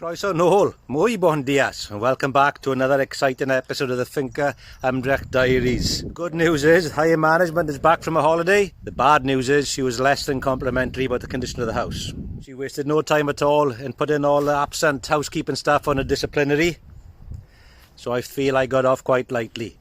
Croeso nôl, muy bon dias, and welcome back to another exciting episode of the Finca Ymdrech Diaries. Good news is, higher management is back from a holiday. The bad news is, she was less than complimentary about the condition of the house. She wasted no time at all in putting all the absent housekeeping staff on a disciplinary, so I feel I got off quite lightly.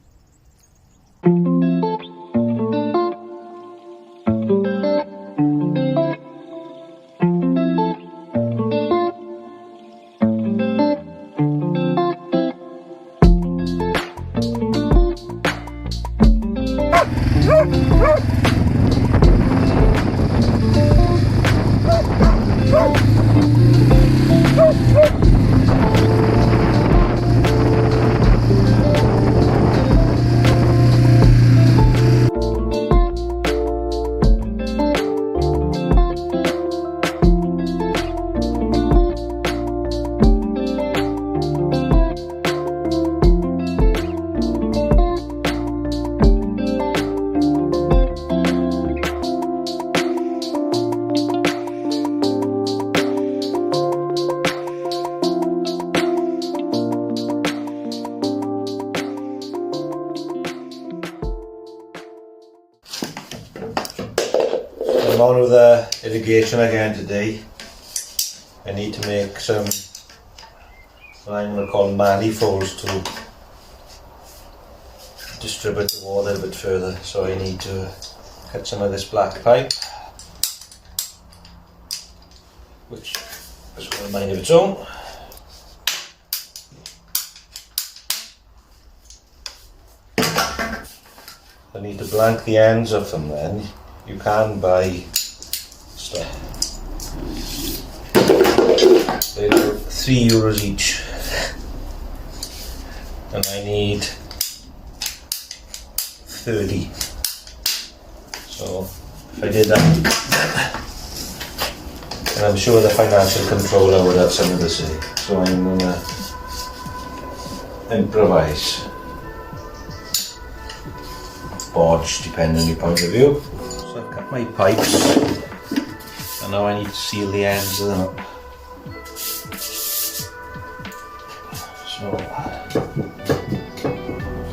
I'm on with the irrigation again today. I need to make some, what I'm going to call manifolds to distribute the water a bit further. So I need to cut some of this black pipe, which has got a mind of its own. I need to blank the ends of them then. You can buy stuff. They're €3 each. And I need 30. So if I did that, and I'm sure the financial controller would have something to say. So I'm gonna improvise. Bodge, depending on your point of view. So I've cut my pipes, and now I need to seal the ends of them up. So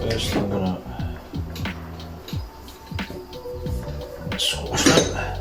first I'm gonna squash that.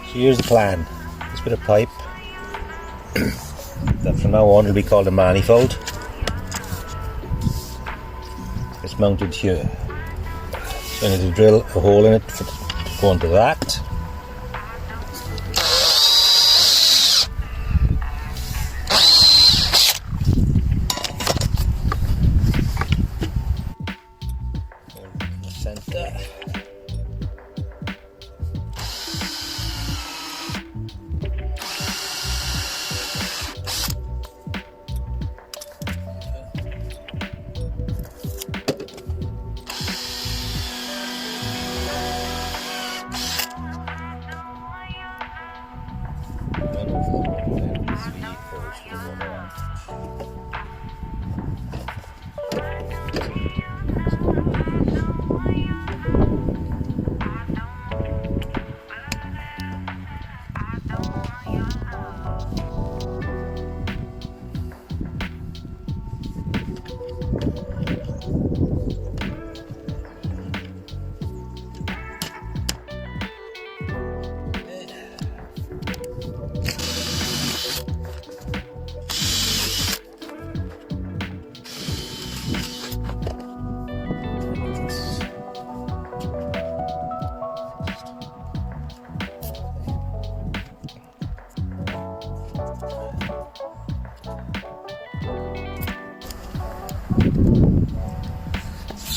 So here's the plan. This bit of pipe that from now on will be called a manifold. It's mounted here. So I need to drill a hole in it to go into that. Center.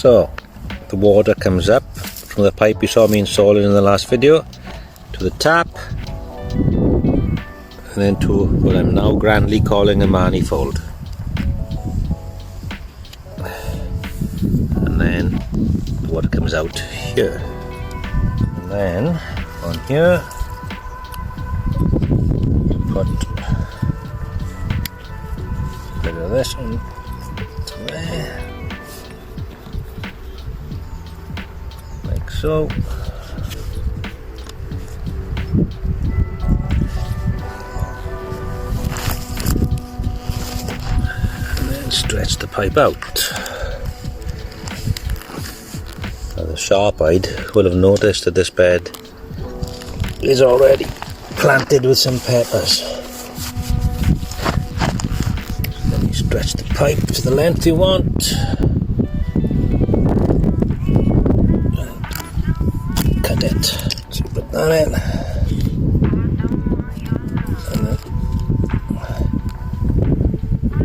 So the water comes up from the pipe you saw me installing in the last video to the tap, and then to what I'm now grandly calling a manifold. And then the water comes out here. And then on here you put a bit of this on to there, like so. And then stretch the pipe out. Now the sharp-eyed will have noticed that this bed is already planted with some peppers. Then you stretch the pipe to the length you want. And cut it. So put that in. And then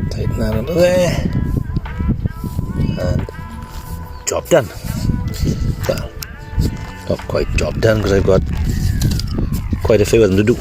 tighten that under there. And job done. Well, not quite job done because I've got quite a few of them to do.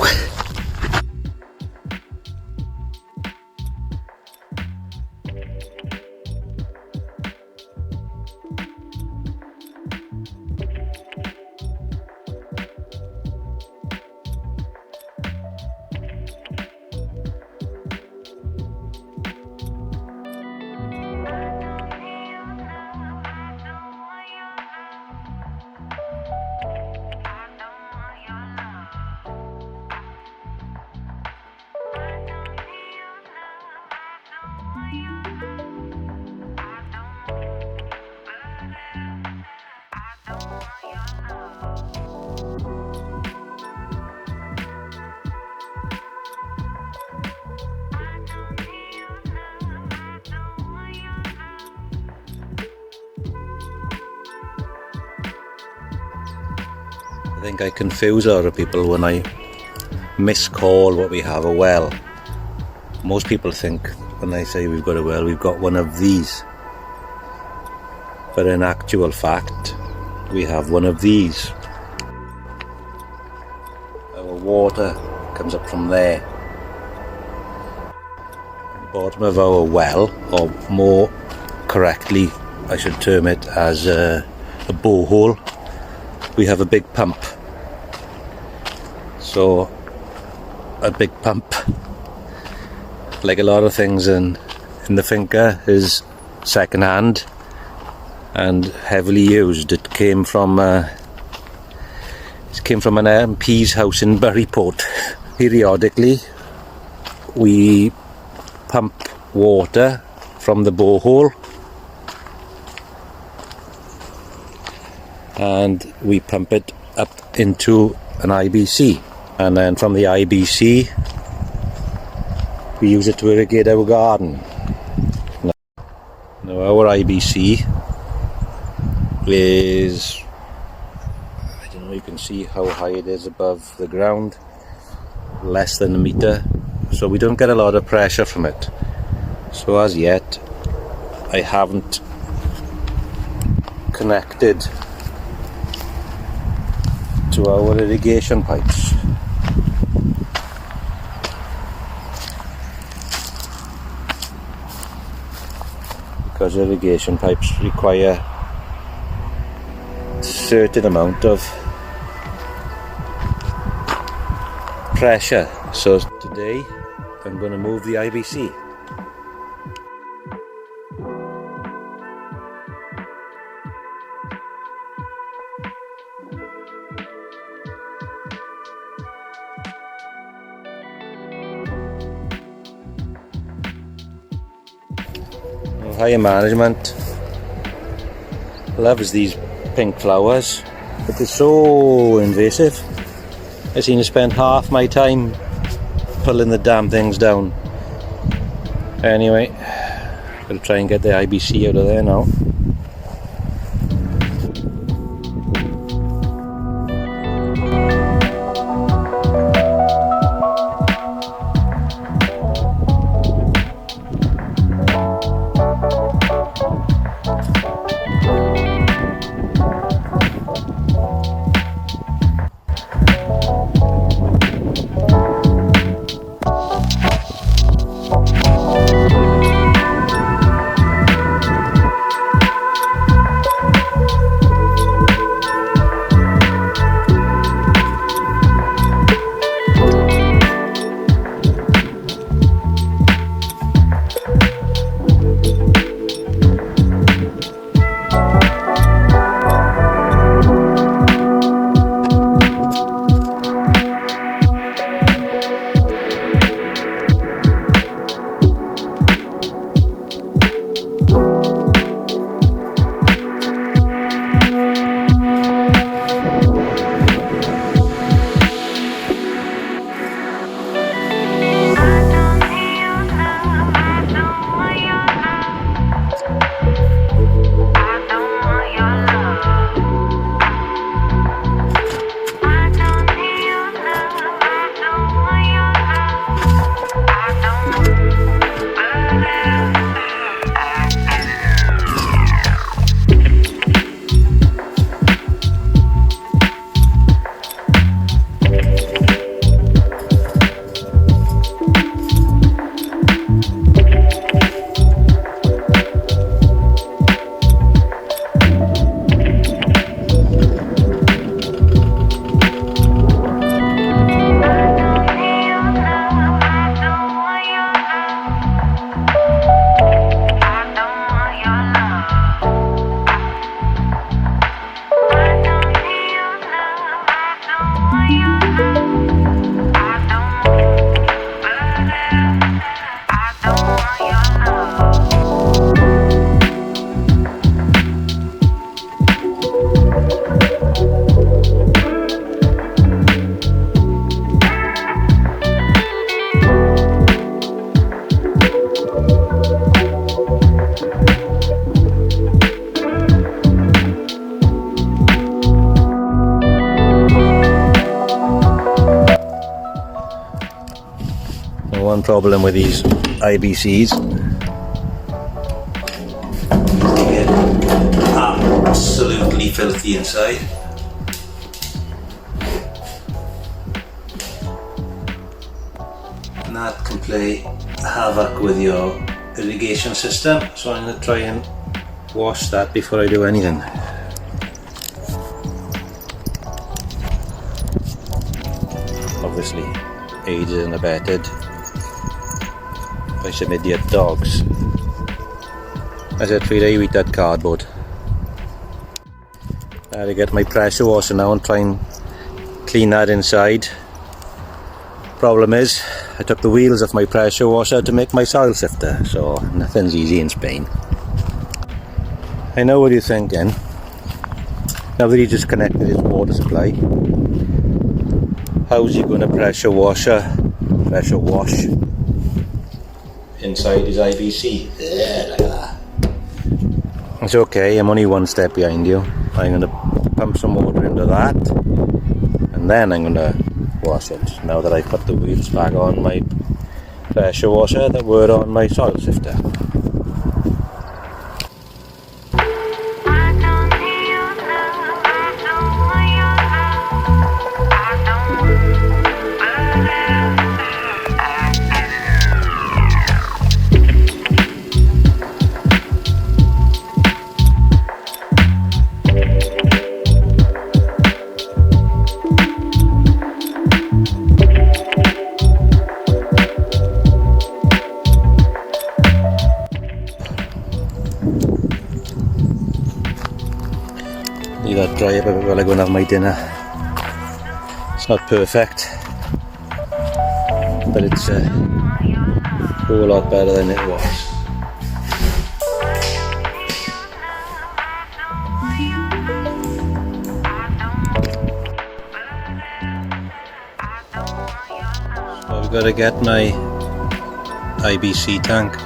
I think I confuse a lot of people when I miscall what we have a well. Most people think when I say we've got a well, we've got one of these. But in actual fact, we have one of these. Our water comes up from there. The bottom of our well, or more correctly, I should term it as a borehole, we have a big pump. So a big pump, like a lot of things in the finca, is second hand and heavily used. It came from an MP's house in Buryport. Periodically we pump water from the borehole and we pump it up into an IBC, and then from the IBC we use it to irrigate our garden. Now our IBC is, I don't know, you can see how high it is above the ground, less than a meter, so we don't get a lot of pressure from it. So as yet I haven't connected to our irrigation pipes. Because irrigation pipes require a certain amount of pressure. So today I'm going to move the IBC. Higher management loves these pink flowers, but they're so invasive. I seem to spend half my time pulling the damn things down. Anyway, gotta try and get the IBC out of there now. one problem with these IBCs. They get absolutely filthy inside. And that can play havoc with your irrigation system, so I'm going to try and wash that before I do anything. Obviously aided and abetted by some idiot dogs. As I try to eat that cardboard. I had to get my pressure washer now and try and clean that inside. Problem is, I took the wheels off my pressure washer to make my soil sifter, so nothing's easy in Spain. I know what you're thinking. Now that he just connected his water supply, how's he going to pressure wash inside his IBC? Yeah, look at that. It's okay, I'm only one step behind you. I'm going to pump some water into that, and then I'm going to wash it. Now that I put the wheels back on my pressure washer that were on my soil sifter. Leave that dry up a bit while I go and have my dinner. It's not perfect, but it's a whole lot better than it was. So I've got to get my IBC tank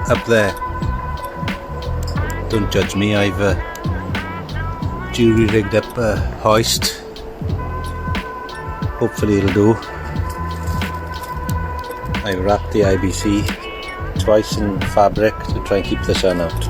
up there. Don't judge me, I've jury rigged up a hoist. Hopefully it'll do. I wrapped the IBC twice in fabric to try and keep the sun out.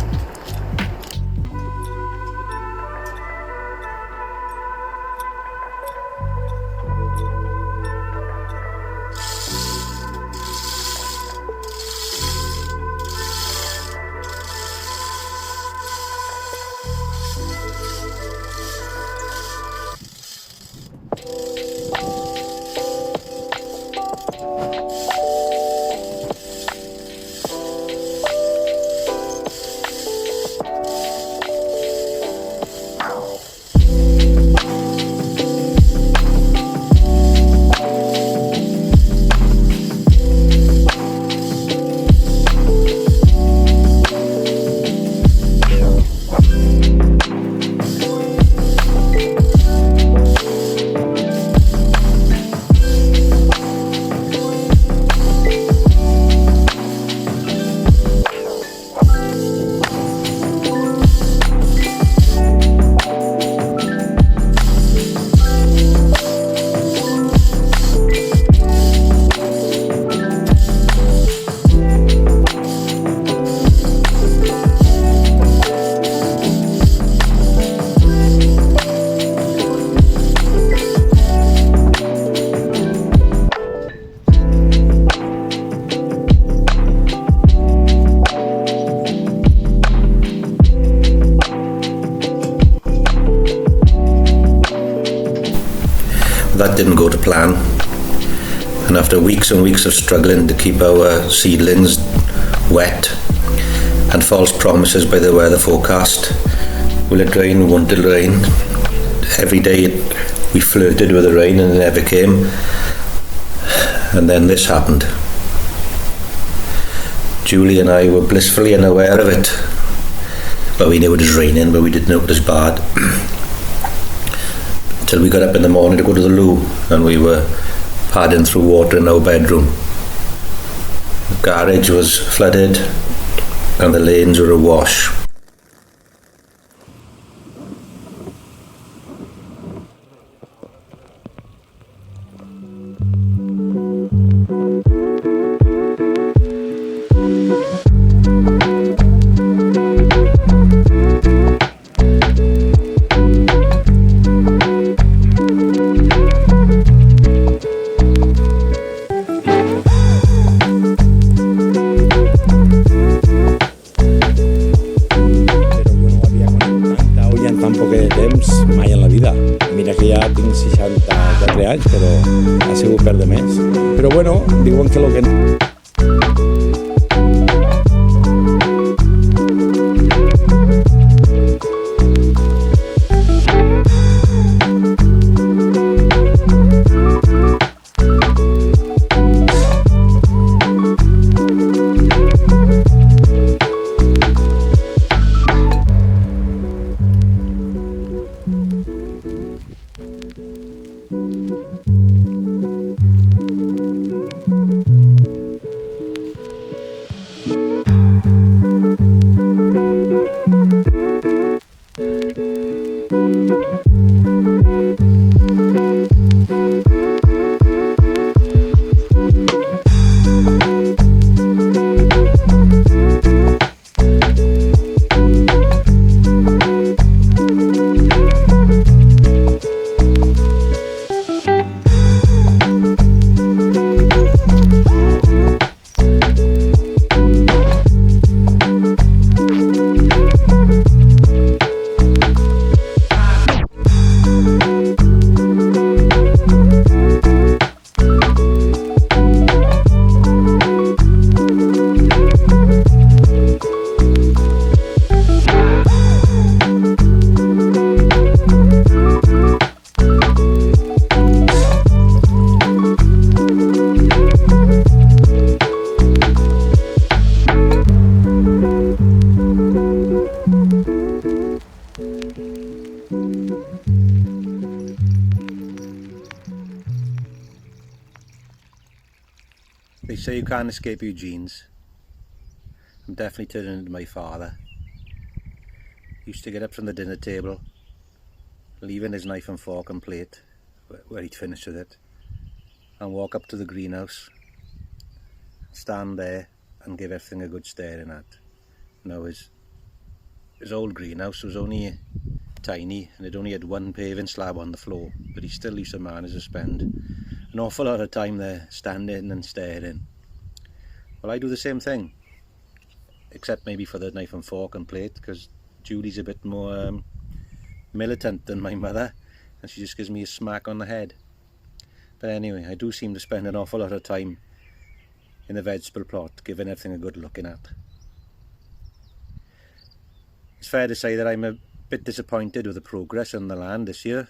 That didn't go to plan, and after weeks and weeks of struggling to keep our seedlings wet and false promises by the weather forecast, will it rain, won't it rain, every day we flirted with the rain and it never came, and then this happened. Julie and I were blissfully unaware of it. Well, we knew it was raining, but we didn't know it was bad. Till we got up in the morning to go to the loo, and we were padding through water in our bedroom. The garage was flooded and the lanes were awash. 4 anys, però ha sigut per de més. Però bueno, diuen que el que... They say you can't escape your genes. I'm definitely turning into my father. Used to get up from the dinner table, leaving his knife and fork and plate where he'd finished with it, and walk up to the greenhouse, stand there and give everything a good staring at. Now his old greenhouse was only tiny and it only had one paving slab on the floor, but he still used to manage to spend an awful lot of time there standing and staring. Well, I do the same thing, except maybe for the knife and fork and plate, because Julie's a bit more militant than my mother, and she just gives me a smack on the head. But anyway, I do seem to spend an awful lot of time in the vegetable plot, giving everything a good looking at. It's fair to say that I'm a bit disappointed with the progress on the land this year.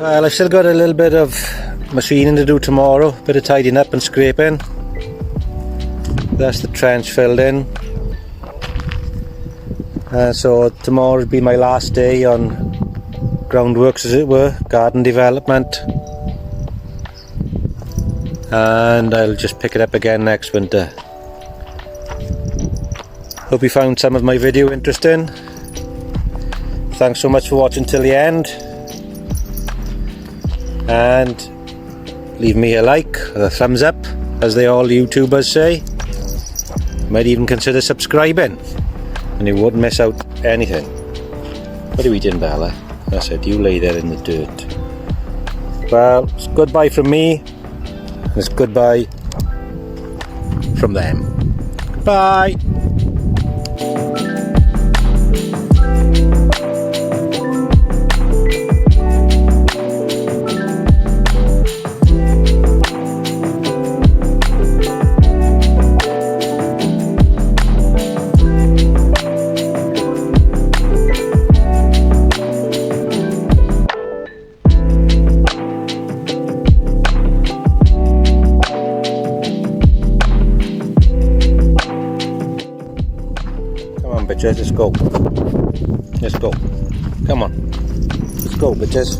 Well, I've still got a little bit of machining to do tomorrow, bit of tidying up and scraping. That's the trench filled in. So tomorrow will be my last day on groundworks, as it were, garden development. And I'll just pick it up again next winter. Hope you found some of my video interesting. Thanks so much for watching till the end. And leave me a like, or a thumbs up, as they all YouTubers say. Might even consider subscribing, and you wouldn't miss out anything. What are you eating, Bella? That's it, you lay there in the dirt. Well, it's goodbye from me, and it's goodbye from them. Goodbye. Bitches, let's go. Let's go. Come on. Let's go, bitches.